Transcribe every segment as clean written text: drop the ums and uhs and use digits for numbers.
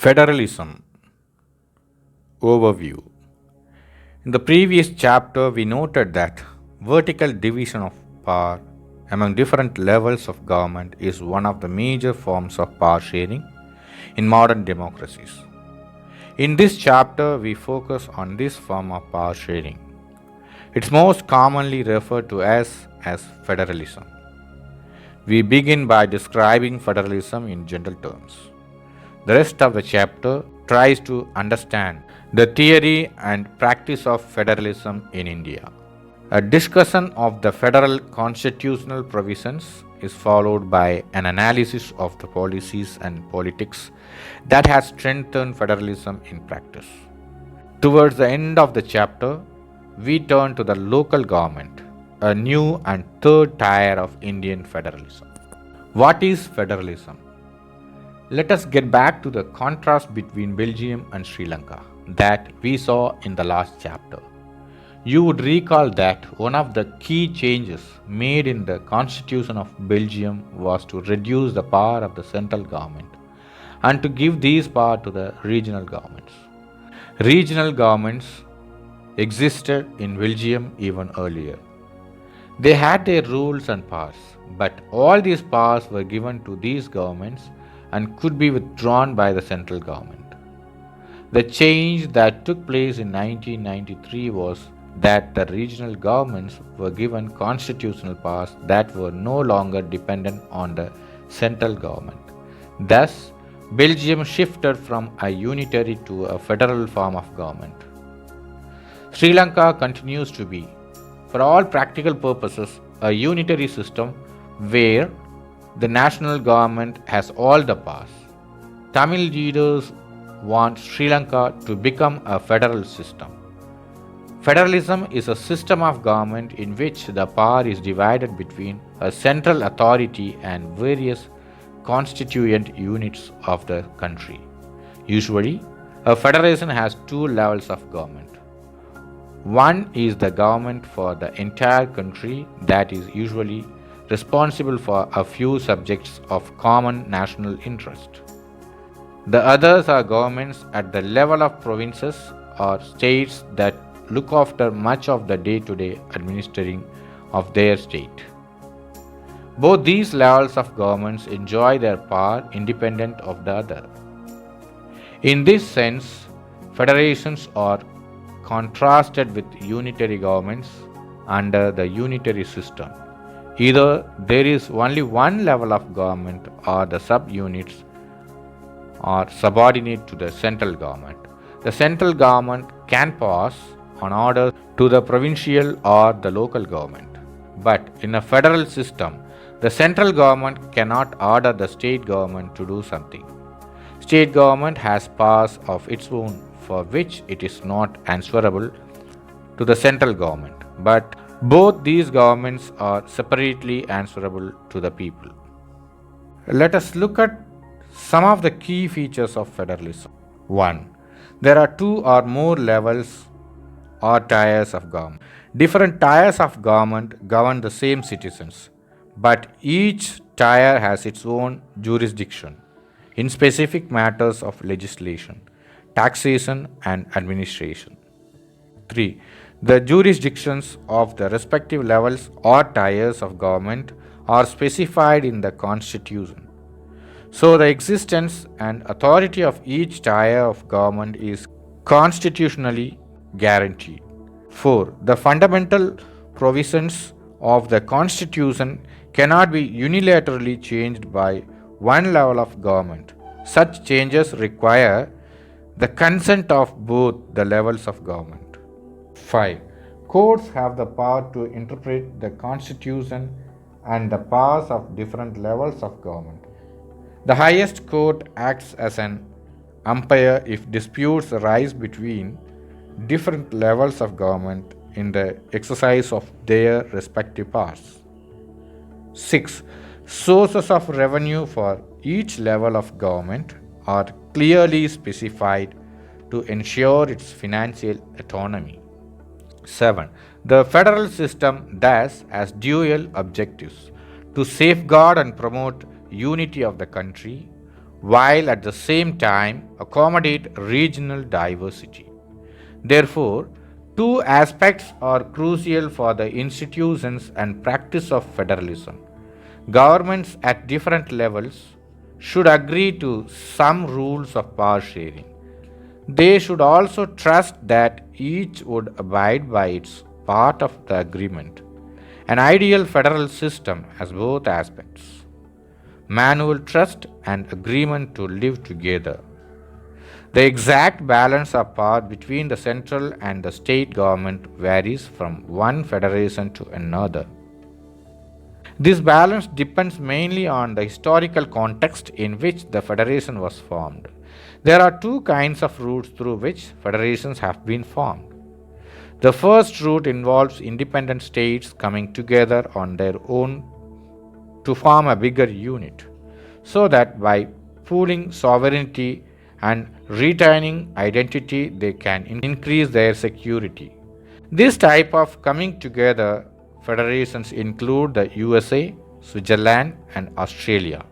Federalism Overview. In the previous chapter, we noted that vertical division of power among different levels of government is one of the major forms of power sharing in modern democracies. In this chapter, we focus on this form of power sharing. It's most commonly referred to as federalism. We begin by describing federalism in general terms. The rest of the chapter tries to understand the theory and practice of federalism in India. A discussion of the federal constitutional provisions is followed by an analysis of the policies and politics that has strengthened federalism in practice. Towards the end of the chapter, we turn to the local government, a new and third tier of Indian federalism. What is federalism? Let us get back to the contrast between Belgium and Sri Lanka that we saw in the last chapter. You would recall that one of the key changes made in the constitution of Belgium was to reduce the power of the central government and to give these power to the regional governments. Regional governments existed in Belgium even earlier. They had their rules and powers, but all these powers were given to these governments and could be withdrawn by the central government. The change that took place in 1993 was that the regional governments were given constitutional powers that were no longer dependent on the central government. Thus, Belgium shifted from a unitary to a federal form of government. Sri Lanka continues to be, for all practical purposes, a unitary system where the national government has all the powers. Tamil leaders want Sri Lanka to become a federal system. Federalism is a system of government in which the power is divided between a central authority and various constituent units of the country. Usually, a federation has two levels of government. One is the government for the entire country that is usually responsible for a few subjects of common national interest. The others are governments at the level of provinces or states that look after much of the day-to-day administering of their state. Both these levels of governments enjoy their power independent of the other. In this sense, federations are contrasted with unitary governments under the unitary system. Either there is only one level of government or the subunits are subordinate to the central government. The central government can pass on orders to the provincial or the local government. But in a federal system, the central government cannot order the state government to do something. State government has powers of its own for which it is not answerable to the central government. But both these governments are separately answerable to the people. Let us look at some of the key features of federalism. 1. There are two or more levels or tiers of government. Different tiers of government govern the same citizens, but each tier has its own jurisdiction in specific matters of legislation, taxation, and administration. 3. The jurisdictions of the respective levels or tiers of government are specified in the Constitution. So, the existence and authority of each tier of government is constitutionally guaranteed. 4. The fundamental provisions of the Constitution cannot be unilaterally changed by one level of government. Such changes require the consent of both the levels of government. 5. Courts have the power to interpret the Constitution and the powers of different levels of government. The highest court acts as an umpire if disputes arise between different levels of government in the exercise of their respective powers. 6. Sources of revenue for each level of government are clearly specified to ensure its financial autonomy. 7. The federal system thus has dual objectives: to safeguard and promote unity of the country while at the same time accommodate regional diversity. Therefore, two aspects are crucial for the institutions and practice of federalism. Governments at different levels should agree to some rules of power sharing. They should also trust that each would abide by its part of the agreement. An ideal federal system has both aspects: manual trust and agreement to live together. The exact balance of power between the central and the state government varies from one federation to another. This balance depends mainly on the historical context in which the federation was formed. There are two kinds of routes through which federations have been formed. The first route involves independent states coming together on their own to form a bigger unit, so that by pooling sovereignty and retaining identity, they can increase their security. This type of coming together federations include the USA, Switzerland, and Australia.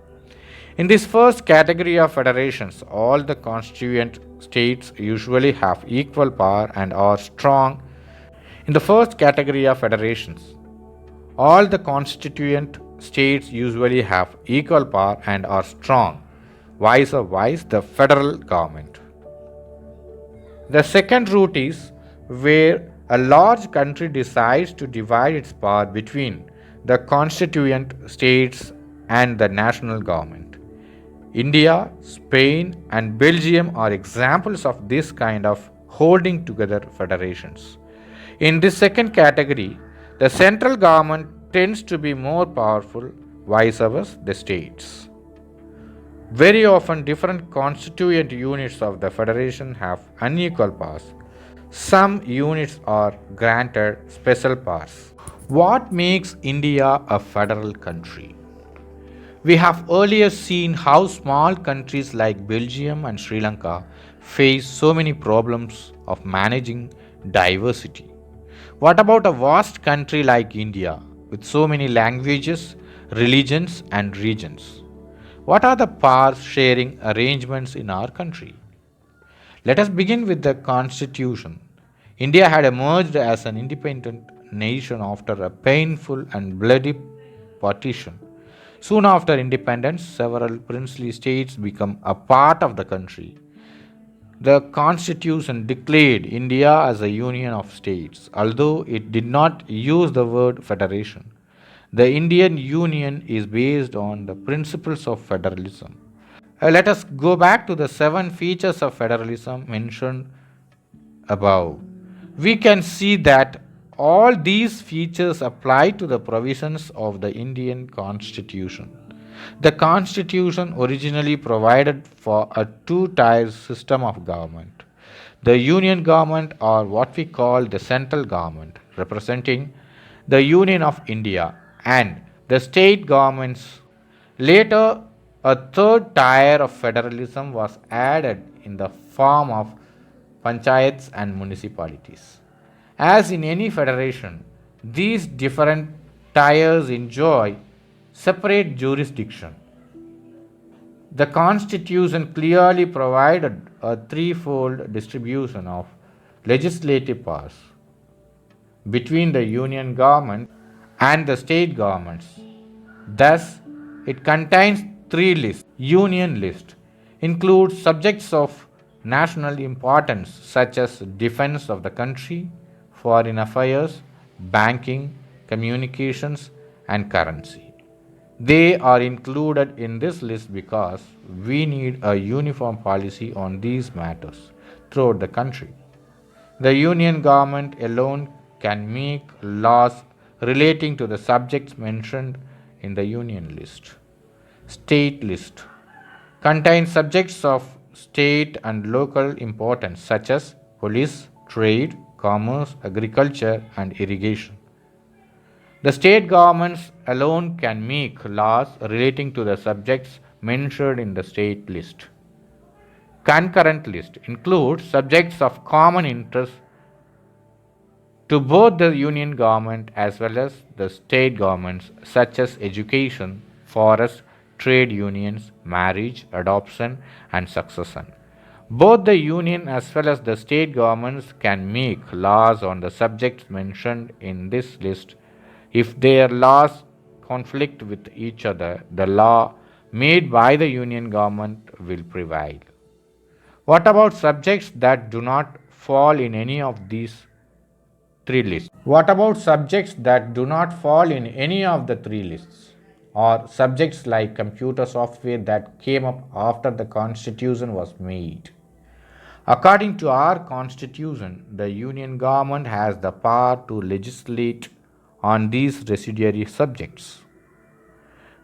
In this first category of federations, all the constituent states usually have equal power and are strong. In the first category of federations, all the constituent states usually have equal power and are strong. Vice versa, the federal government. The second route is where a large country decides to divide its power between the constituent states and the national government. India, Spain, and Belgium are examples of this kind of holding together federations. In this second category, the central government tends to be more powerful, vice versa, the states. Very often, different constituent units of the federation have unequal powers. Some units are granted special powers. What makes India a federal country? We have earlier seen how small countries like Belgium and Sri Lanka face so many problems of managing diversity. What about a vast country like India with so many languages, religions, and regions? What are the power sharing arrangements in our country? Let us begin with the Constitution. India had emerged as an independent nation after a painful and bloody partition. Soon after independence, several princely states became a part of the country. The Constitution declared India as a union of states, although it did not use the word federation. The Indian Union is based on the principles of federalism. Let us go back to the seven features of federalism mentioned above. We can see that all these features apply to the provisions of the Indian Constitution. The Constitution originally provided for a two-tier system of government. The Union government, or what we call the central government, representing the Union of India, and the state governments. Later, a third tier of federalism was added in the form of panchayats and municipalities. As in any federation, these different tiers enjoy separate jurisdiction. The Constitution clearly provided a threefold distribution of legislative powers between the union government and the state governments. Thus, it contains three lists. Union list includes subjects of national importance such as defense of the country, foreign affairs, banking, communications, and currency. They are included in this list because we need a uniform policy on these matters throughout the country. The union government alone can make laws relating to the subjects mentioned in the union list. State list contains subjects of state and local importance such as police, trade, commerce, agriculture, and irrigation. The state governments alone can make laws relating to the subjects mentioned in the state list. Concurrent list includes subjects of common interest to both the union government as well as the state governments, such as education, forest, trade unions, marriage, adoption, and succession. Both the union as well as the state governments can make laws on the subjects mentioned in this list. If their laws conflict with each other, the law made by the union government will prevail. What about subjects that do not fall in any of these three lists? What about subjects that do not fall in any of the three lists? Or subjects like computer software that came up after the constitution was made? According to our constitution, the union government has the power to legislate on these residuary subjects.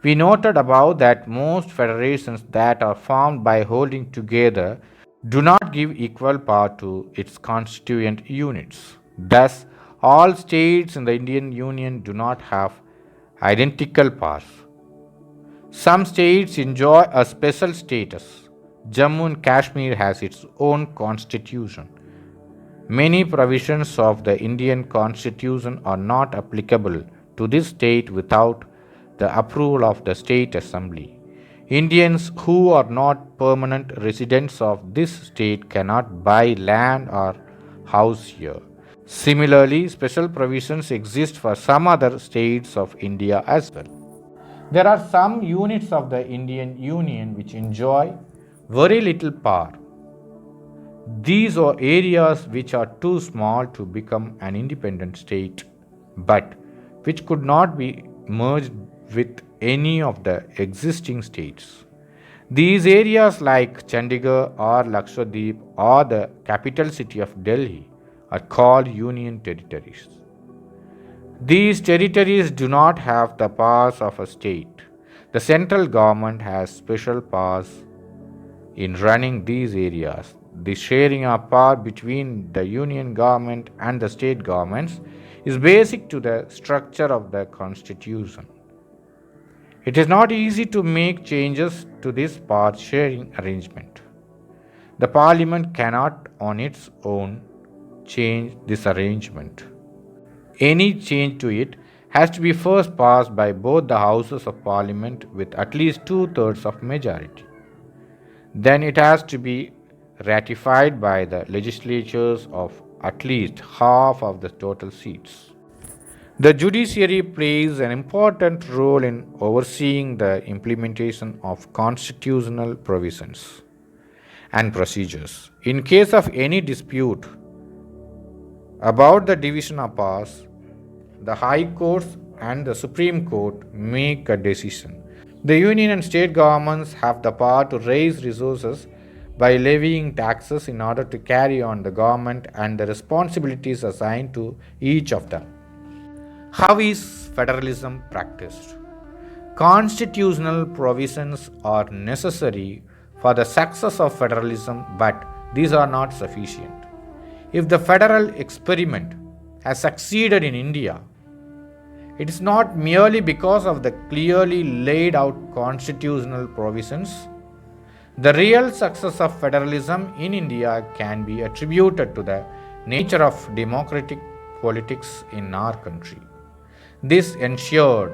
We noted above that most federations that are formed by holding together do not give equal power to its constituent units. Thus, all states in the Indian Union do not have identical powers. Some states enjoy a special status. Jammu and Kashmir has its own constitution. Many provisions of the Indian constitution are not applicable to this state without the approval of the state assembly. Indians who are not permanent residents of this state cannot buy land or house here. Similarly, special provisions exist for some other states of India as well. There are some units of the Indian Union which enjoy very little power. These are areas which are too small to become an independent state, but which could not be merged with any of the existing states. These areas like Chandigarh or Lakshadweep or the capital city of Delhi are called union territories. These territories do not have the powers of a state. The central government has special powers in running these areas. The sharing of power between the union government and the state governments is basic to the structure of the constitution. It is not easy to make changes to this power sharing arrangement. The parliament cannot on its own change this arrangement. Any change to it has to be first passed by both the houses of parliament with at least two-thirds of majority. Then it has to be ratified by the legislatures of at least half of the total seats. The judiciary plays an important role in overseeing the implementation of constitutional provisions and procedures. In case of any dispute about the division of powers, the High Courts and the Supreme Court make a decision. The union and state governments have the power to raise resources by levying taxes in order to carry on the government and the responsibilities assigned to each of them. How is federalism practiced? Constitutional provisions are necessary for the success of federalism, but these are not sufficient. If the federal experiment has succeeded in India, it is not merely because of the clearly laid out constitutional provisions. The real success of federalism in India can be attributed to the nature of democratic politics in our country. This ensured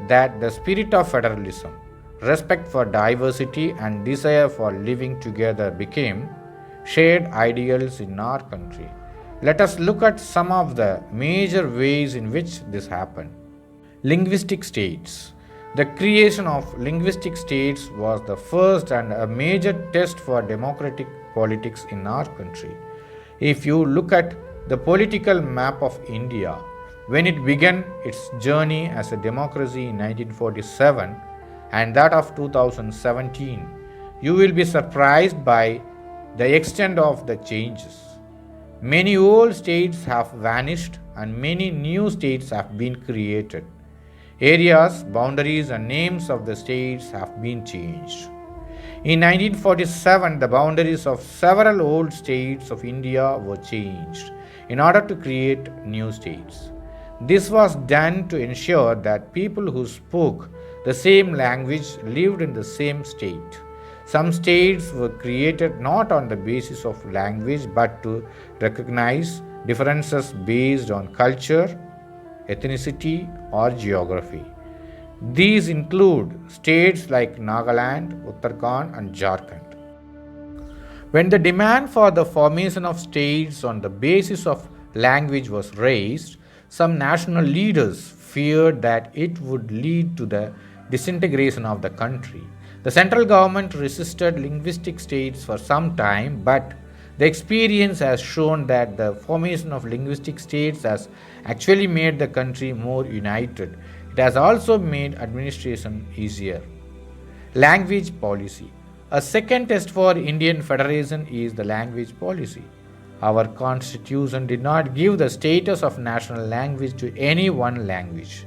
that the spirit of federalism, respect for diversity, and desire for living together became shared ideals in our country. Let us look at some of the major ways in which this happened. Linguistic states. The creation of linguistic states was the first and a major test for democratic politics in our country. If you look at the political map of India, when it began its journey as a democracy in 1947 and that of 2017, you will be surprised by the extent of the changes. Many old states have vanished and many new states have been created. Areas, boundaries, and names of the states have been changed. In 1947, the boundaries of several old states of India were changed in order to create new states. This was done to ensure that people who spoke the same language lived in the same state. Some states were created not on the basis of language but to recognize differences based on culture, ethnicity, or geography. These include states like Nagaland, Uttarakhand, and Jharkhand. When the demand for the formation of states on the basis of language was raised, some national leaders feared that it would lead to the disintegration of the country. The central government resisted linguistic states for some time, but the experience has shown that the formation of linguistic states has actually made the country more united. It has also made administration easier. Language policy. A second test for Indian federation is the language policy. Our constitution did not give the status of national language to any one language.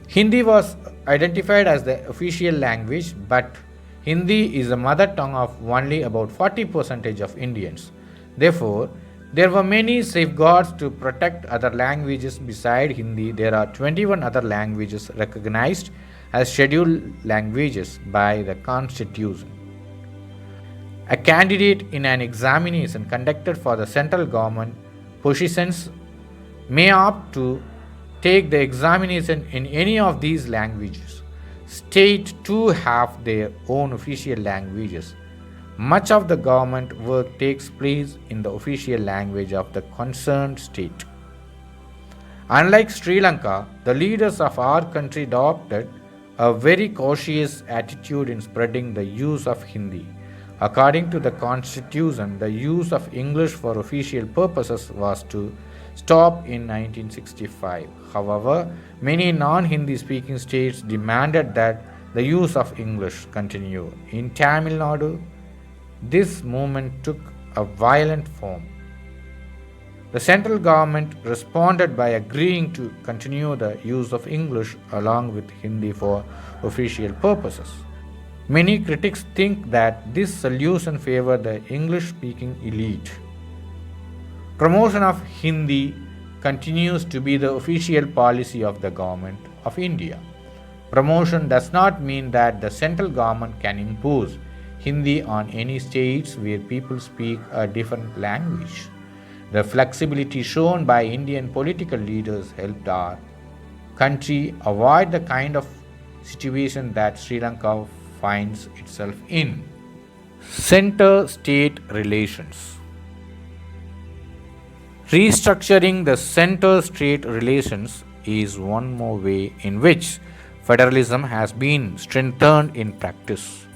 Hindi was identified as the official language, but Hindi is the mother tongue of only about 40% of Indians. Therefore, there were many safeguards to protect other languages beside Hindi. There are 21 other languages recognized as scheduled languages by the Constitution. A candidate in an examination conducted for the central government positions may opt to take the examination in any of these languages. States too have their own official languages. Much of the government work takes place in the official language of the concerned state. Unlike Sri Lanka, the leaders of our country adopted a very cautious attitude in spreading the use of Hindi. According to the constitution, the use of English for official purposes was to stop in 1965. However, many non-Hindi speaking states demanded that the use of English continue. In Tamil Nadu, this movement took a violent form. The central government responded by agreeing to continue the use of English along with Hindi for official purposes. Many critics think that this solution favored the English speaking elite. Promotion of Hindi continues to be the official policy of the Government of India. Promotion does not mean that the central government can impose Hindi on any states where people speak a different language. The flexibility shown by Indian political leaders helped our country avoid the kind of situation that Sri Lanka finds itself in. Center state relations. Restructuring the center state relations is one more way in which federalism has been strengthened in practice.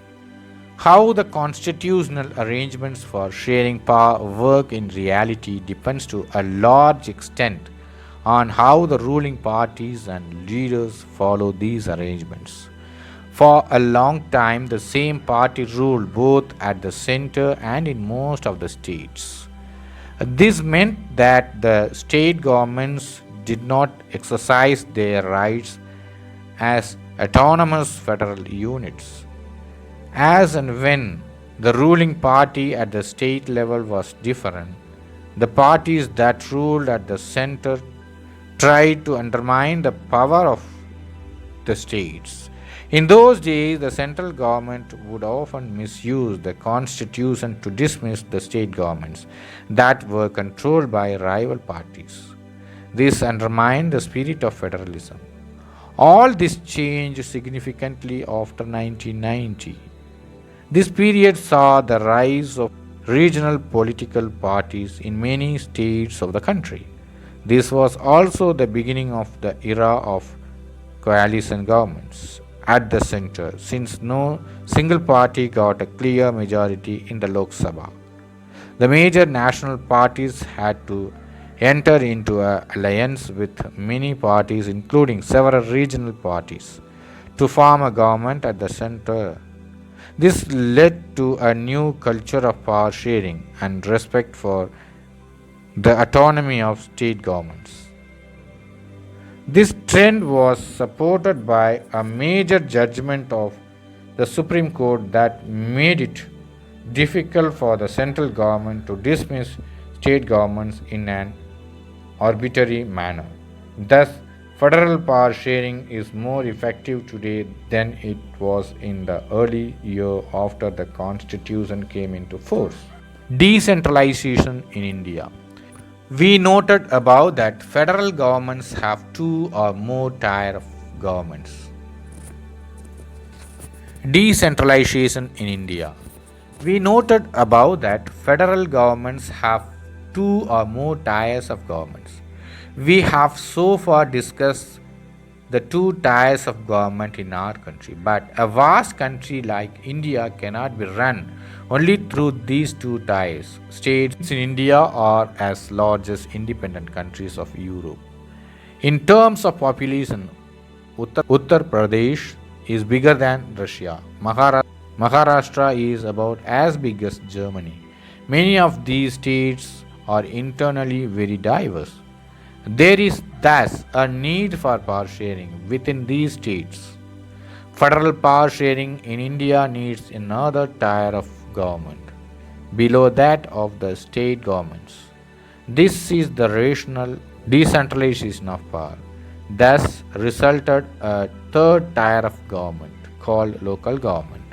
How the constitutional arrangements for sharing power work in reality depends to a large extent on how the ruling parties and leaders follow these arrangements. For a long time, the same party ruled both at the center and in most of the states. This meant that the state governments did not exercise their rights as autonomous federal units. As and when the ruling party at the state level was different, the parties that ruled at the center tried to undermine the power of the states. In those days, the central government would often misuse the constitution to dismiss the state governments that were controlled by rival parties. This undermined the spirit of federalism. All this changed significantly after 1990. This period saw the rise of regional political parties in many states of the country. This was also the beginning of the era of coalition governments at the center, since no single party got a clear majority in the Lok Sabha. The major national parties had to enter into an alliance with many parties, including several regional parties, to form a government at the center. This led to a new culture of power sharing and respect for the autonomy of state governments. This trend was supported by a major judgment of the Supreme Court that made it difficult for the central government to dismiss state governments in an arbitrary manner. Thus, federal power sharing is more effective today than it was in the early year after the Constitution came into force. Decentralization in India. We noted above that federal governments have two or more tier of governments. Decentralization in India. We noted above that federal governments have two or more tiers of governments. We have so far discussed the two tiers of government in our country, but a vast country like India cannot be run only through these two tiers. States in India are as large as independent countries of Europe. In terms of population, Uttar Pradesh is bigger than Russia. Maharashtra is about as big as Germany. Many of these states are internally very diverse. There is thus a need for power sharing within these states. Federal power sharing in India needs another tier of government below that of the state governments. This is the rational decentralization of power. Thus resulted a third tier of government called local government.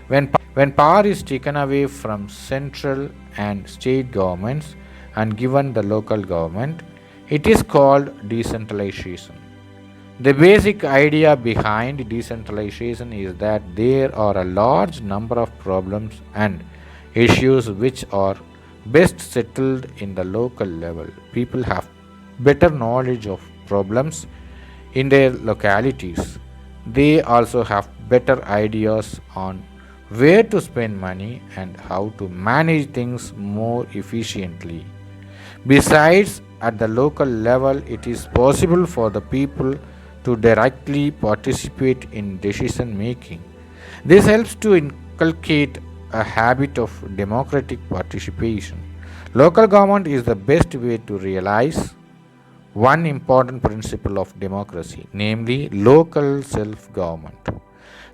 When power is taken away from central and state governments and given the local government, it is called decentralization. The basic idea behind decentralization is that there are a large number of problems and issues which are best settled in the local level. People have better knowledge of problems in their localities. They also have better ideas on where to spend money and how to manage things more efficiently. Besides, at the local level, it is possible for the people to directly participate in decision making. This helps to inculcate a habit of democratic participation. Local government is the best way to realize one important principle of democracy, namely local self government.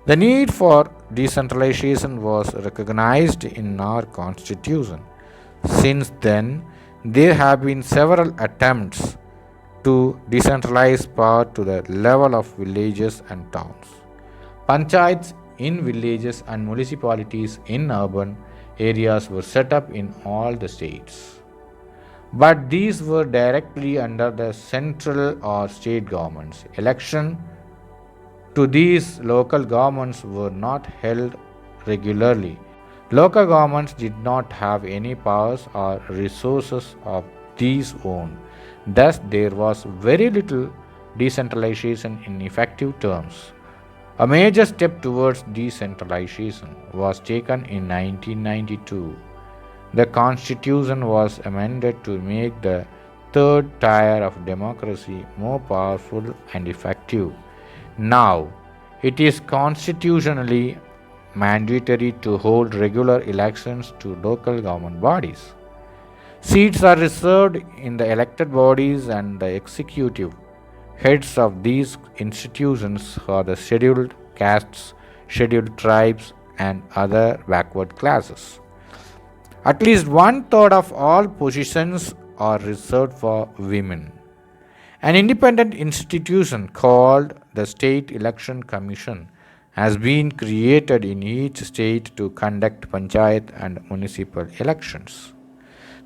The need for decentralization was recognized in our constitution. Since then, there have been several attempts to decentralize power to the level of villages and towns. Panchayats in villages and municipalities in urban areas were set up in all the states. But these were directly under the central or state governments. Election to these local governments were not held regularly. Local governments did not have any powers or resources of these own. Thus, there was very little decentralization in effective terms. A major step towards decentralization was taken in 1992. The constitution was amended to make the third tier of democracy more powerful and effective. Now, it is constitutionally mandatory to hold regular elections to local government bodies. Seats are reserved in the elected bodies, and the executive heads of these institutions are the scheduled castes, scheduled tribes, and other backward classes. At least one third of all positions are reserved for women. An independent institution called the State Election Commission has been created in each state to conduct panchayat and municipal elections.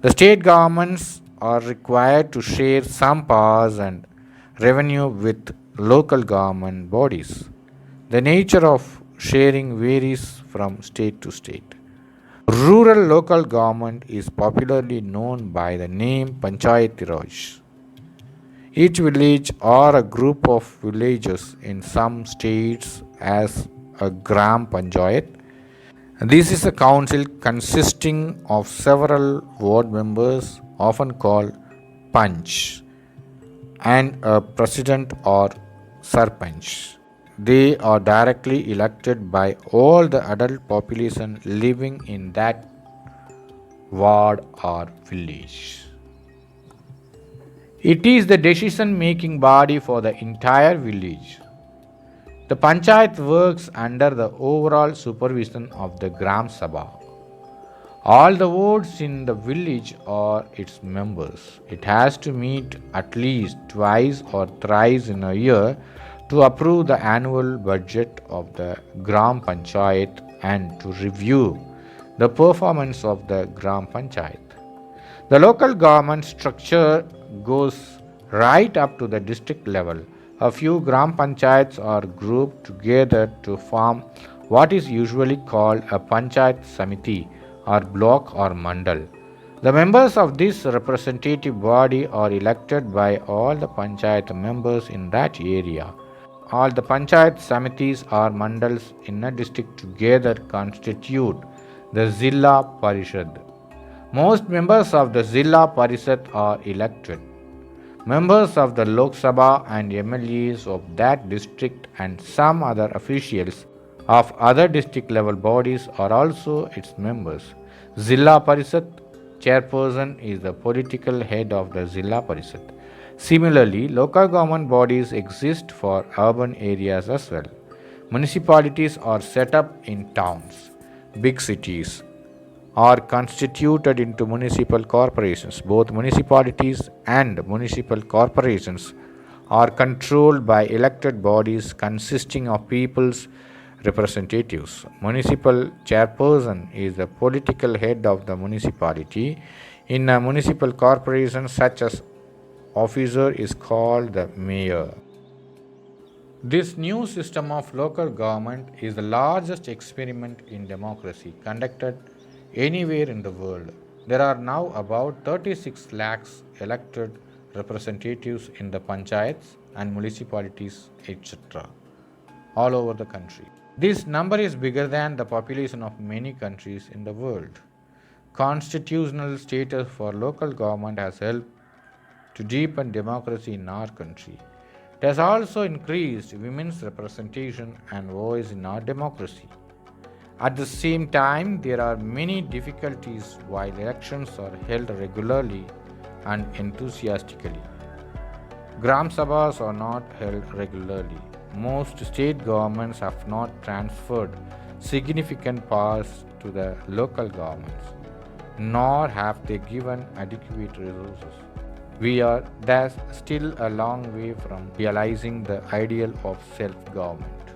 The state governments are required to share some powers and revenue with local government bodies. The nature of sharing varies from state to state. Rural local government is popularly known by the name Panchayati Raj. Each village or a group of villages in some states as a Gram Panchayat. This is a council consisting of several ward members, often called Panch, and a president or Sarpanch. They are directly elected by all the adult population living in that ward or village. It is the decision making body for the entire village. The panchayat works under the overall supervision of the Gram Sabha. All the wards in the village are its members. It has to meet at least twice or thrice in a year to approve the annual budget of the Gram Panchayat and to review the performance of the Gram Panchayat. The local government structure goes right up to the district level. A few Gram Panchayats are grouped together to form what is usually called a Panchayat Samiti or block or mandal. The members of this representative body are elected by all the Panchayat members in that area. All the Panchayat Samitis or mandals in a district together constitute the Zilla Parishad. Most members of the Zilla Parishad are elected. Members of the Lok Sabha and MLAs of that district and some other officials of other district level bodies are also its members. Zilla Parishad chairperson is the political head of the Zilla Parishad. Similarly, local government bodies exist for urban areas as well. Municipalities are set up in towns, big cities, are constituted into municipal corporations. Both municipalities and municipal corporations are controlled by elected bodies consisting of people's representatives. Municipal chairperson is the political head of the municipality. In a municipal corporation, such as officer is called the mayor. This new system of local government is the largest experiment in democracy conducted anywhere in the world. There are now about 36 lakhs elected representatives in the panchayats and municipalities, etc., all over the country. This number is bigger than the population of many countries in the world. Constitutional status for local government has helped to deepen democracy in our country. It has also increased women's representation and voice in our democracy. At the same time, there are many difficulties while elections are held regularly and enthusiastically. Gram Sabhas are not held regularly. Most state governments have not transferred significant powers to the local governments, nor have they given adequate resources. We are thus still a long way from realizing the ideal of self government.